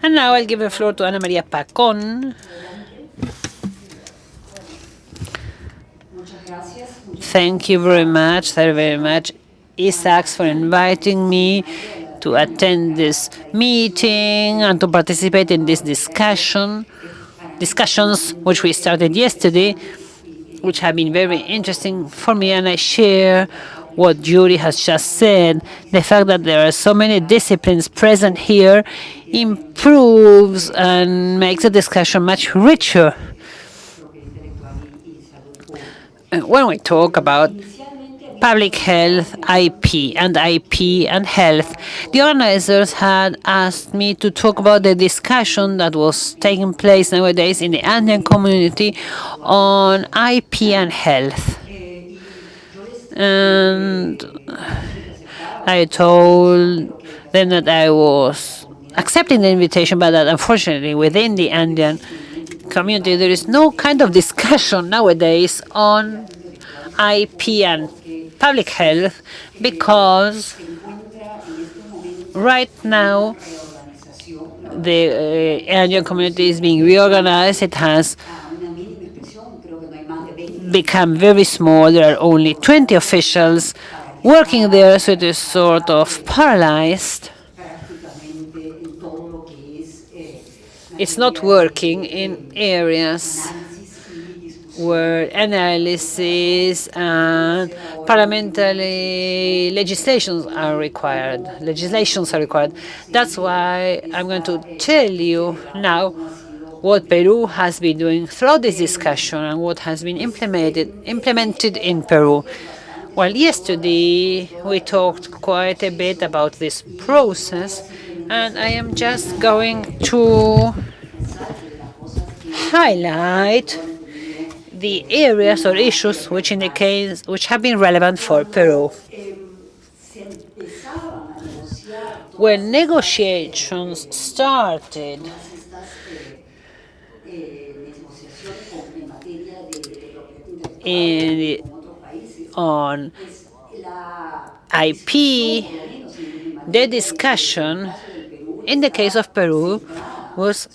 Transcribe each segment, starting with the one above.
And now I'll give the floor to Ana Maria Pacón. Thank you very much, Isaacs, for inviting me to attend this meeting and to participate in this discussions which we started yesterday, which have been very interesting for me, and I share what Judy has just said. The fact that there are so many disciplines present here improves and makes the discussion much richer. When we talk about public health, IP and health, the organizers had asked me to talk about the discussion that was taking place nowadays in the Andean community on IP and health. And I told them that I was accepting the invitation, but that unfortunately within the Andean community there is no kind of discussion nowadays on IP and public health, because right now the Andean community is being reorganized. It has become very small. There are only 20 officials working there, so it is sort of paralyzed. It's not working in areas where analysis and parliamentary legislations are required. That's why I'm going to tell you now what Peru has been doing throughout this discussion and what has been implemented in Peru. Well, yesterday we talked quite a bit about this process, and I am just going to highlight the areas or issues which have been relevant for Peru. When negotiations started on IP, the discussion in the case of Peru was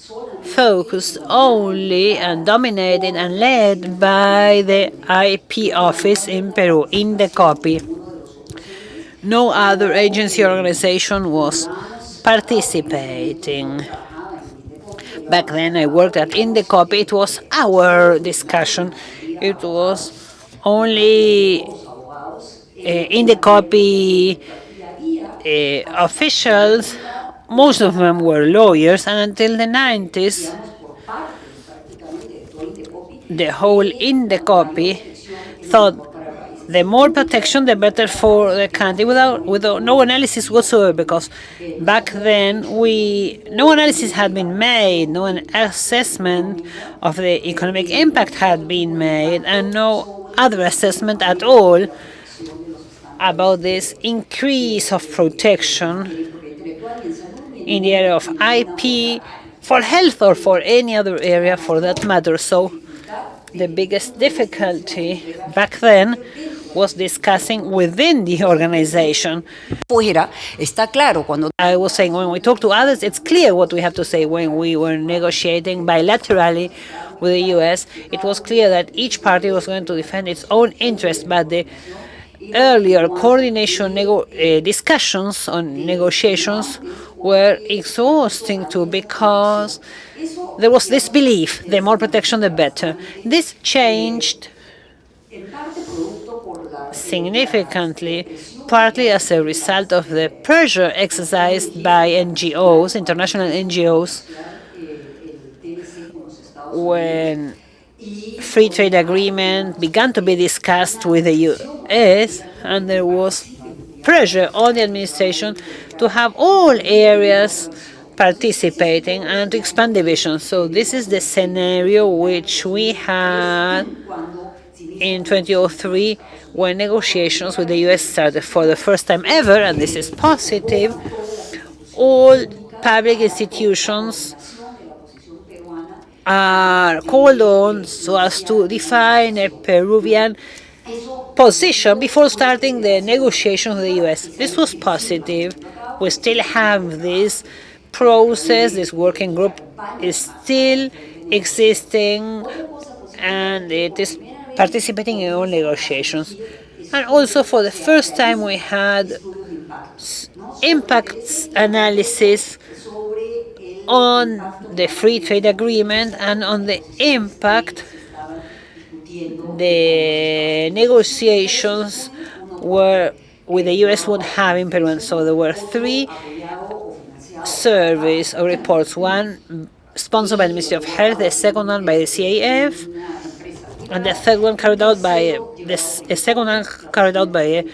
focused only and dominated and led by the IP office in Peru, in the copy. No other agency or organization was participating. Back then I worked at Indecopy. It was our discussion. It was only Indecopy officials. Most of them were lawyers, and until the 90s, the whole Indecopy thought the more protection, the better for the country, without no analysis whatsoever, because back then no analysis had been made, no assessment of the economic impact had been made, and no other assessment at all about this increase of protection in the area of IP, for health or for any other area for that matter. So the biggest difficulty back then was discussing within the organization. I was saying when we talk to others, it's clear what we have to say. When we were negotiating bilaterally with the U.S., it was clear that each party was going to defend its own interest, but the earlier coordination discussions on negotiations were exhausting too, because there was this belief, the more protection, the better. This changed significantly, partly as a result of the pressure exercised by NGOs, international NGOs, when free trade agreement began to be discussed with the U.S., and there was pressure on the administration to have all areas participating and to expand divisions. So this is the scenario which we had in 2003 when negotiations with the U.S. started for the first time ever, and this is positive. All public institutions are called on so as to define a Peruvian position before starting the negotiations with the U.S. This was positive. We still have this process. This working group is still existing and it is participating in all negotiations. And also for the first time we had impacts analysis on the free trade agreement and on the impact the negotiations were with the US would have in Peru. And so there were three surveys or reports, one sponsored by the Ministry of Health, the second one by the CAF, and the third one carried out by the second one carried out by a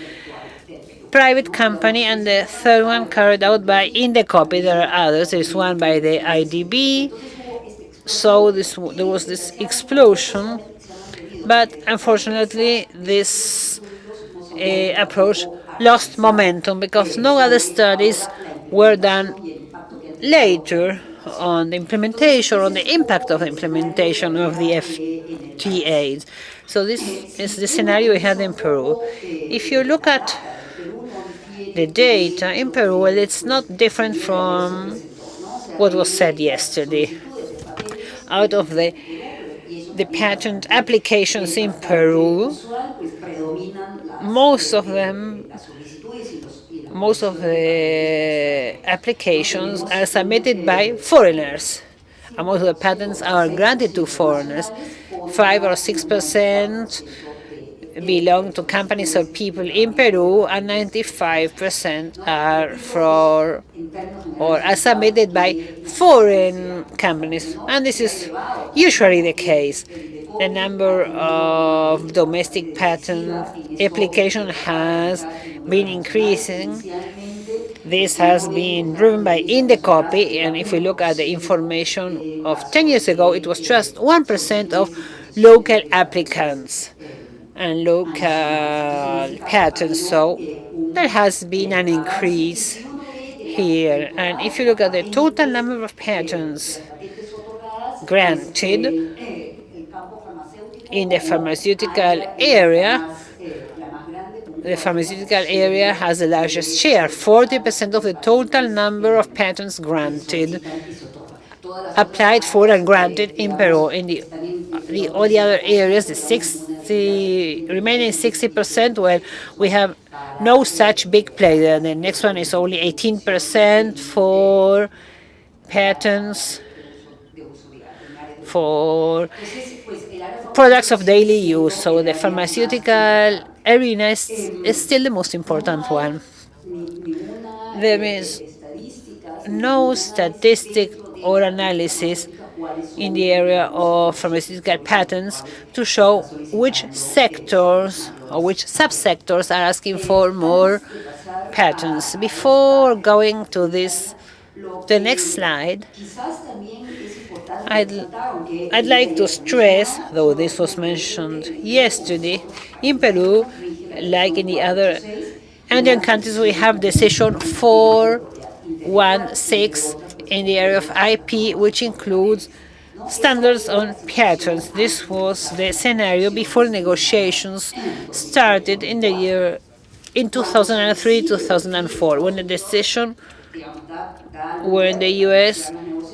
private company, and the third one carried out by Indecopy. There are others. There's one by the IDB. So there was this explosion, but unfortunately this approach lost momentum because no other studies were done later on the implementation, on the impact of the implementation of the FTAs. So this is the scenario we had in Peru. If you look at the data in Peru, well, it's not different from what was said yesterday. Out of the patent applications in Peru, most of the applications are submitted by foreigners. And most of the patents are granted to foreigners. 5 or 6% belong to companies or people in Peru, and 95% are or are submitted by foreign companies. And this is usually the case. The number of domestic patent application has been increasing. This has been driven by Indecopy, and if we look at the information of 10 years ago, it was just 1% of local applicants and local patents. So there has been an increase here. And if you look at the total number of patents granted in the pharmaceutical area, the pharmaceutical area has the largest share. 40% of the total number of patents granted, applied for and granted in Peru. In all the other areas, the remaining 60%, well, we have no such big player. The next one is only 18% for patents for products of daily use. So the pharmaceutical arena is still the most important one. There is no statistic or analysis in the area of pharmaceutical patents to show which sectors or which subsectors are asking for more patents. Before going to the next slide, I'd like to stress, though this was mentioned yesterday, in Peru, like in the other Andean countries, we have decision 416 in the area of IP, which includes standards on patents. This was the scenario before negotiations started in 2003-2004, when the decision when the US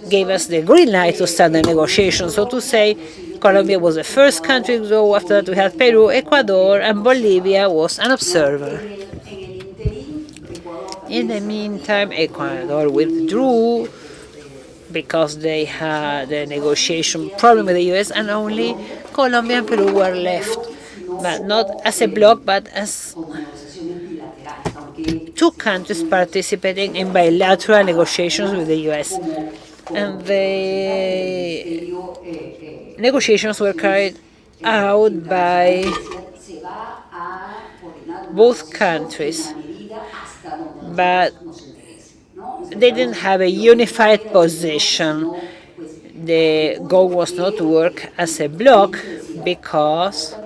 gave us the green light to start the negotiations. So to say, Colombia was the first country to go. After that, we had Peru, Ecuador, and Bolivia was an observer. In the meantime, Ecuador withdrew because they had a negotiation problem with the US, and only Colombia and Peru were left, but not as a bloc, but as two countries participating in bilateral negotiations with the US. And the negotiations were carried out by both countries, but they didn't have a unified position. The goal was not to work as a bloc because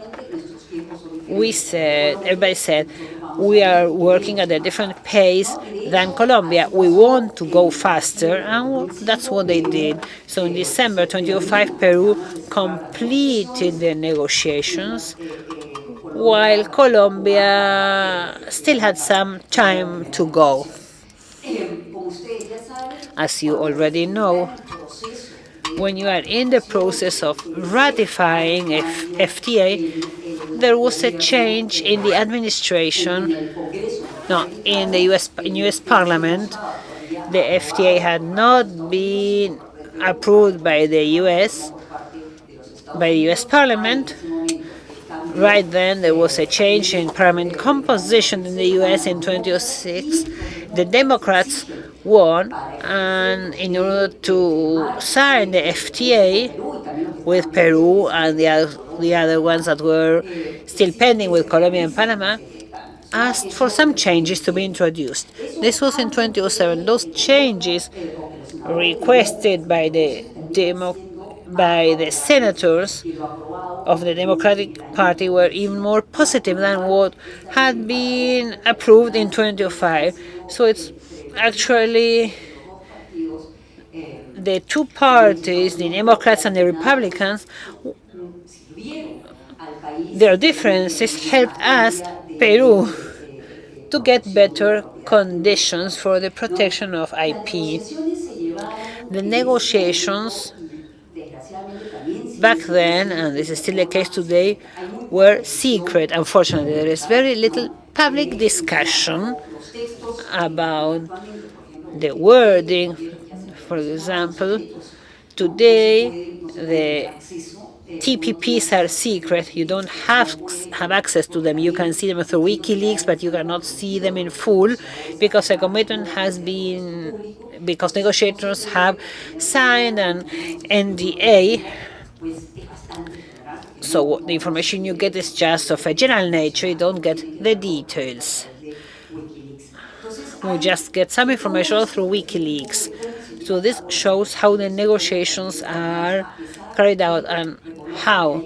everybody said, we are working at a different pace than Colombia. We want to go faster, and that's what they did. So in December 2005, Peru completed the negotiations, while Colombia still had some time to go. As you already know, when you are in the process of ratifying FTA, there was a change in the administration. No, in the US Parliament, the FTA had not been approved by the US Parliament. Right then, there was a change in parliament composition in the US in 2006. The Democrats won, and in order to sign the FTA with Peru and the other ones that were still pending with Colombia and Panama, asked for some changes to be introduced. This was in 2007. Those changes requested by the senators of the Democratic Party were even more positive than what had been approved in 2005. So it's actually the two parties, the Democrats and the Republicans, their differences helped us, Peru, to get better conditions for the protection of IP. The negotiations back then, and this is still the case today, were secret. Unfortunately, there is very little public discussion about the wording. For example, today the TPPs are secret. You don't have access to them. You can see them through WikiLeaks, but you cannot see them in full because a commitment has been, because negotiators have signed an NDA. So the information you get is just of a general nature. You don't get the details. We just get some information through WikiLeaks. So this shows how the negotiations are carried out and how.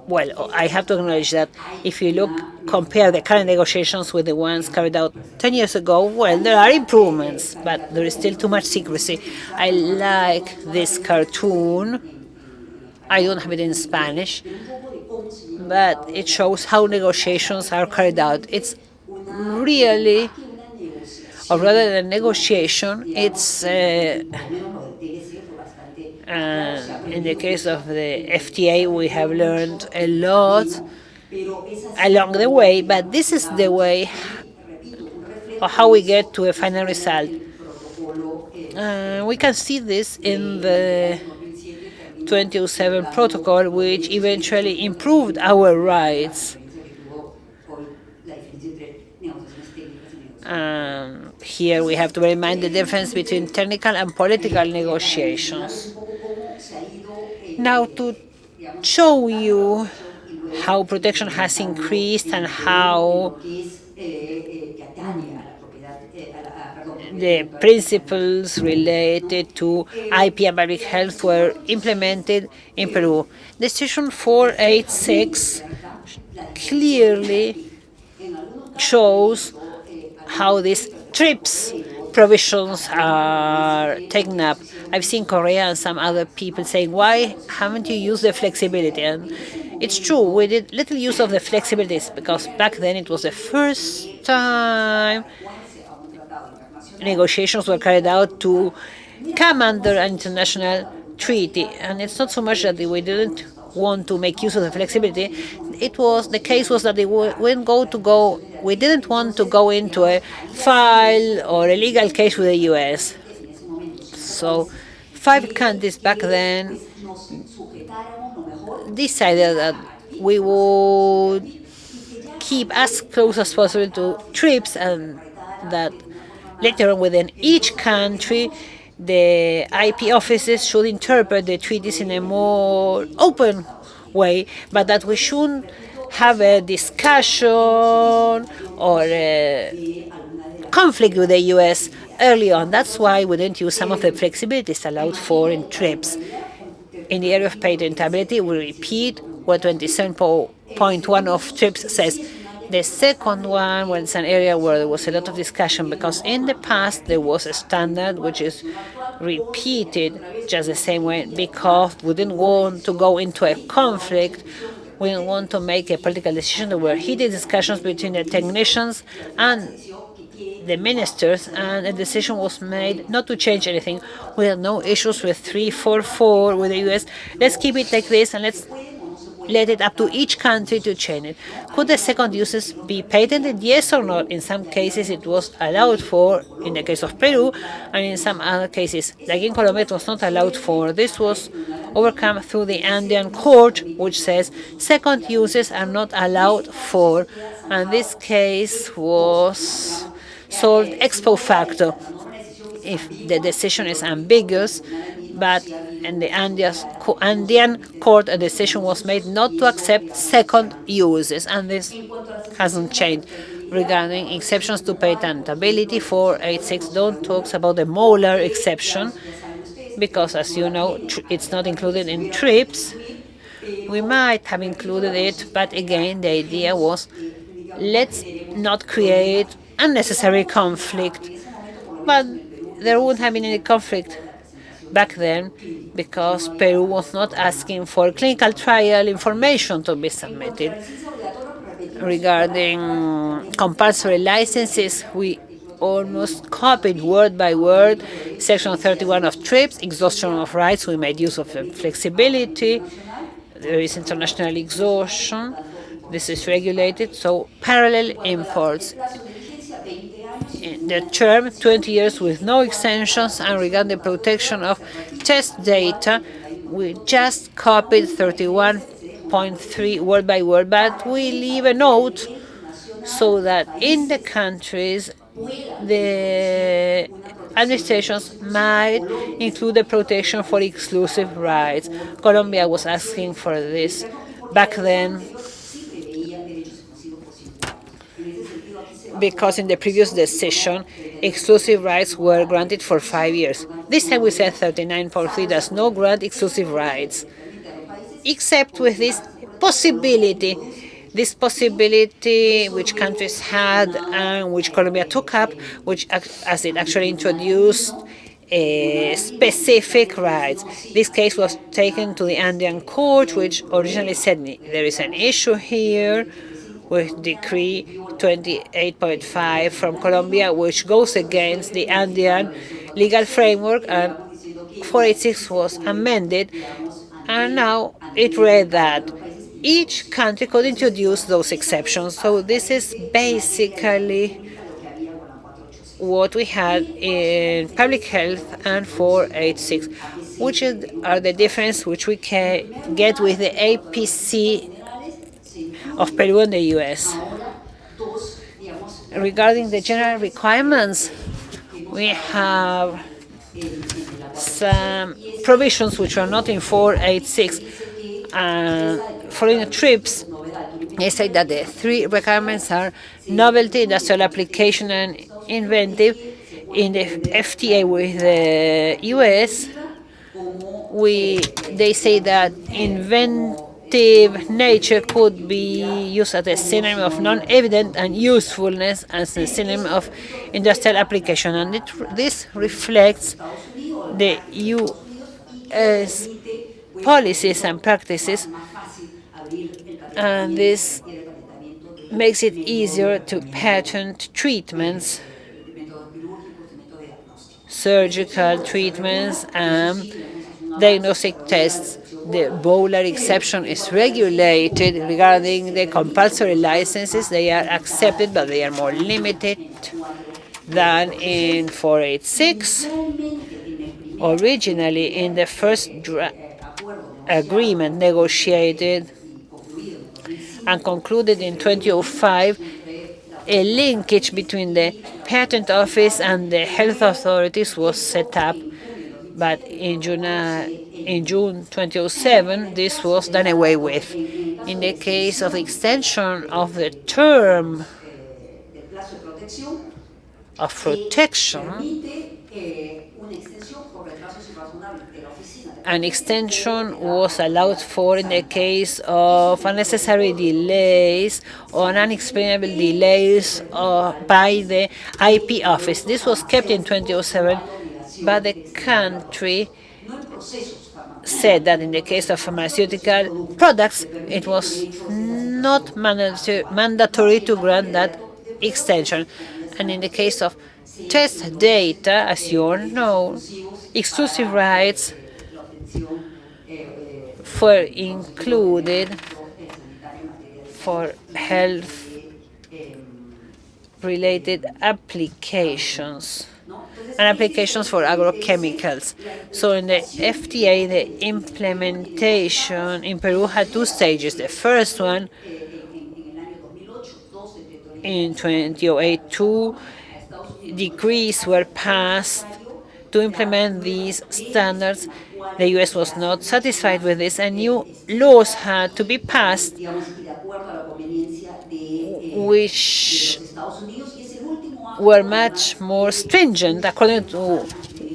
Well, I have to acknowledge that if you compare the current negotiations with the ones carried out 10 years ago, well, there are improvements, but there is still too much secrecy. I like this cartoon. I don't have it in Spanish, but it shows how negotiations are carried out. It's really, or rather than negotiation, it's in the case of the FTA, we have learned a lot along the way, but this is the way of how we get to a final result. We can see this in the 2007 protocol, which eventually improved our rights. Here we have to remind the difference between technical and political negotiations. Now, to show you how protection has increased and how the principles related to IP and public health were implemented in Peru. Decision 486 clearly shows how these TRIPS provisions are taken up. I've seen Korea and some other people saying, why haven't you used the flexibility? And it's true, we did little use of the flexibilities because back then it was the first time negotiations were carried out to come under an international treaty. And it's not so much that we didn't want to make use of the flexibility. The case was that we didn't want to go into a file or a legal case with the US. So 5 countries back then decided that we would keep as close as possible to TRIPS, and that later on within each country the IP offices should interpret the treaties in a more open way, but that we shouldn't have a discussion or a conflict with the US early on. That's why we didn't use some of the flexibilities allowed for in TRIPS. In the area of patentability, we repeat what 27.1 of TRIPS says. The second one was an area where there was a lot of discussion because in the past there was a standard which is repeated just the same way because we didn't want to go into a conflict. We didn't want to make a political decision. There were heated discussions between the technicians and the ministers, and a decision was made not to change anything. We had no issues with 344 with the US. Let's keep it like this, and let's let it up to each country to change it. Could the second uses be patented? Yes or not? In some cases it was allowed for, in the case of Peru, and in some other cases, like in Colombia, it was not allowed for. This was overcome through the Andean court, which says second uses are not allowed for, and this case was solved ex post facto if the decision is ambiguous, but in the Andean court, a decision was made not to accept second uses, and this hasn't changed. Regarding exceptions to patentability, 486 don't talks about the molar exception, because as you know, it's not included in TRIPS. We might have included it, but again, the idea was let's not create unnecessary conflict. But there wouldn't have been any conflict back then because Peru was not asking for clinical trial information to be submitted. Regarding compulsory licenses, we almost copied word by word Section 31 of TRIPS, exhaustion of rights. We made use of flexibility. There is international exhaustion. This is regulated, so parallel imports. The term 20 years with no extensions, and regarding the protection of test data, we just copied 31.3 word by word, but we leave a note so that in the countries the administrations might include the protection for exclusive rights. Colombia was asking for this back then because in the previous decision, exclusive rights were granted for 5 years. This time we said 39.3 does not grant exclusive rights, except with this possibility which countries had and which Colombia took up, which as it actually introduced specific rights. This case was taken to the Andean court, which originally said there is an issue here with Decree 28.5 from Colombia, which goes against the Andean legal framework, and 486 was amended, and now it read that each country could introduce those exceptions. So this is basically what we had in public health and 486, which are the difference which we can get with the APC of Peru and the US. Regarding the general requirements, we have some provisions which are not in 486. Following the TRIPS, they say that the three requirements are novelty, industrial application, and inventive. In the FTA with the US, they say that inventive nature could be used as a synonym of non-evident, and usefulness as a synonym of industrial application. And this reflects the US policies and practices, and this makes it easier to patent treatments, surgical treatments, and diagnostic tests. The bowler exception is regulated. Regarding the compulsory licenses, they are accepted, but they are more limited than in 486. Originally, in the first agreement negotiated and concluded in 2005, a linkage between the patent office and the health authorities was set up, but in June 2007, this was done away with. In the case of extension of the term of protection, an extension was allowed for in the case of unnecessary delays or unexplainable delays by the IP office. This was kept in 2007, but the country said that in the case of pharmaceutical products, it was not mandatory to grant that extension. And in the case of test data, as you all know, exclusive rights were included for health-related applications and applications for agrochemicals. So in the FTA, the implementation in Peru had two stages. The first one in 2008, two decrees were passed to implement these standards. The U.S. was not satisfied with this, and new laws had to be passed, which were much more stringent according to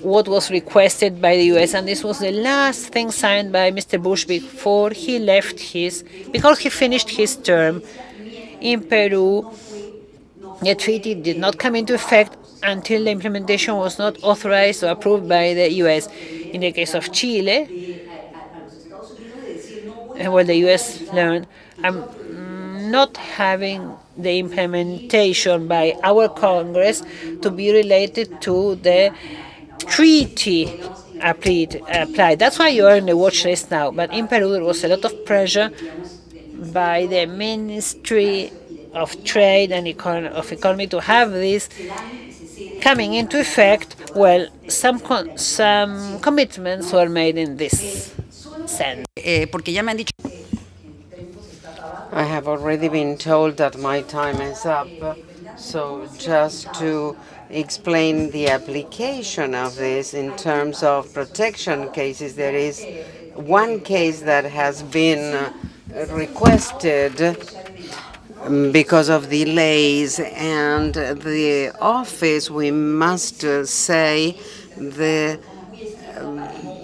what was requested by the U.S. And this was the last thing signed by Mr. Bush before he because he finished his term in Peru. The treaty did not come into effect until the implementation was not authorized or approved by the U.S. In the case of Chile, where the U.S. learned, not having the implementation by our Congress to be related to the treaty applied. That's why you are on the watch list now. But in Peru, there was a lot of pressure by the Ministry of Trade and Economy to have this coming into effect. Well, some commitments were made in this sense. I have already been told that my time is up, so just to explain the application of this in terms of protection cases, there is one case that has been requested because of delays, and the office, we must say,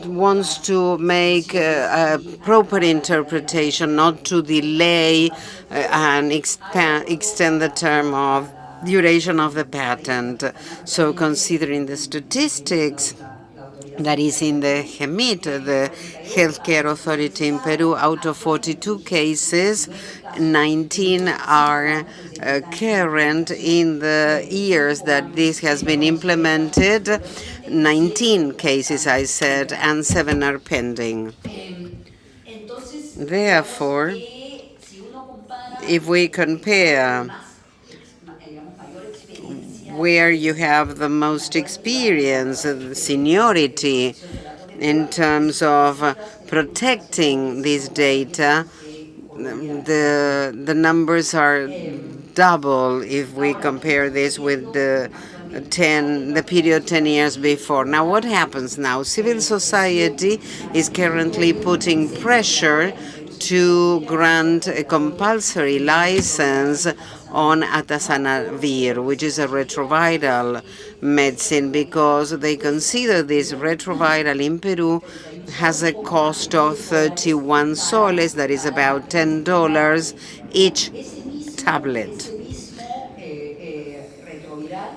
wants to make a proper interpretation, not to delay and extend the term of duration of the patent. So considering the statistics that is in the HEMIT, the Healthcare Authority in Peru, out of 42 cases, 19 are current in the years that this has been implemented. 19 cases, I said, and 7 are pending. Therefore, if we compare where you have the most experience, seniority in terms of protecting this data, the numbers are double if we compare this with the period 10 years before. Now, what happens now? Civil society is currently putting pressure to grant a compulsory license on atazanavir, which is a retroviral medicine, because they consider this retroviral in Peru has a cost of 31 soles, that is about $10 each tablet.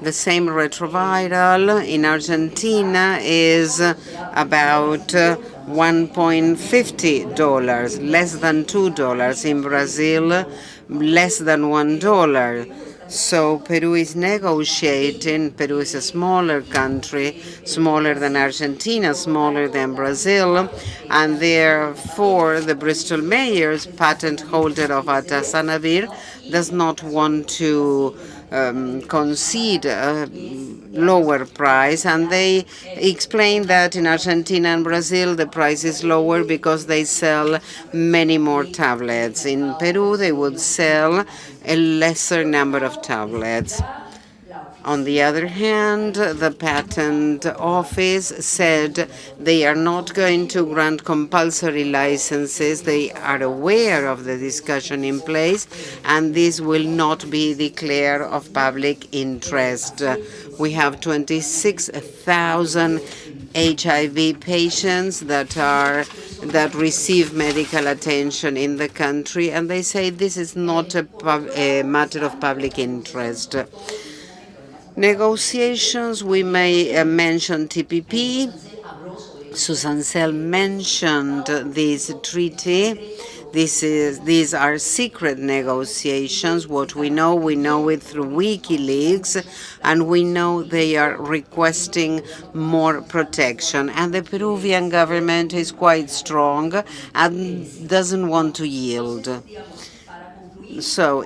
The same retroviral in Argentina is about $1.50, less than $2. In Brazil, less than $1. So Peru is negotiating. Peru is a smaller country, smaller than Argentina, smaller than Brazil, and therefore the Bristol mayor's patent holder of atazanavir does not want to concede a lower price, and they explain that in Argentina and Brazil the price is lower because they sell many more tablets. In Peru they would sell a lesser number of tablets. On the other hand, the patent office said they are not going to grant compulsory licenses. They are aware of the discussion in place, and this will not be declared of public interest. We have 26,000 HIV patients that receive medical attention in the country, and they say this is not a matter of public interest. Negotiations, we may mention TPP. Susancel mentioned this treaty. These are secret negotiations. What we know it through WikiLeaks, and we know they are requesting more protection. And the Peruvian government is quite strong and doesn't want to yield. So,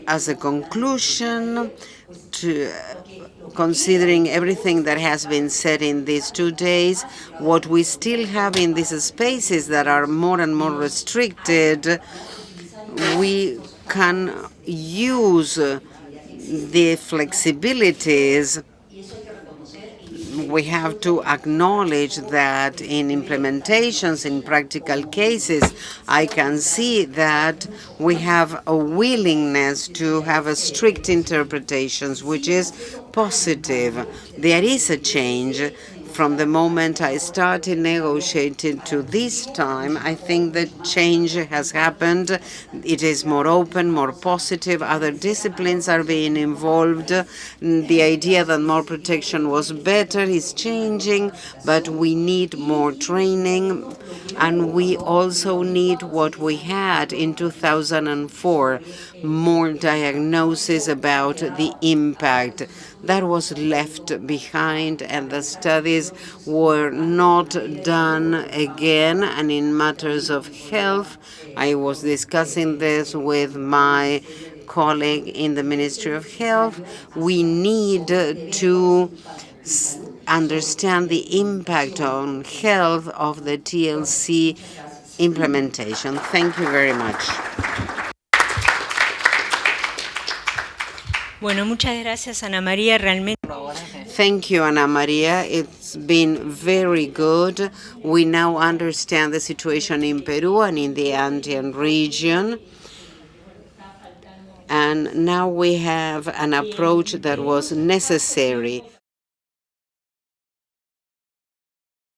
as a conclusion, to considering everything that has been said in these 2 days, what we still have in these spaces that are more and more restricted, we can use the flexibilities. We have to acknowledge that in implementations, in practical cases, I can see that we have a willingness to have a strict interpretations, which is positive. There is a change. From the moment I started negotiating to this time, I think that change has happened. It is more open, more positive. Other disciplines are being involved. The idea that more protection was better is changing, but we need more training, and we also need what we had in 2004, more diagnosis about the impact that was left behind, and the studies were not done again. And in matters of health, I was discussing this with my colleague in the Ministry of Health. We need to understand the impact on health of the TLC implementation. Thank you very much. Bueno, muchas gracias, Ana María. Realmente. Thank you, Ana Maria. It's been very good. We now understand the situation in Peru and in the Andean region. And now we have an approach that was necessary.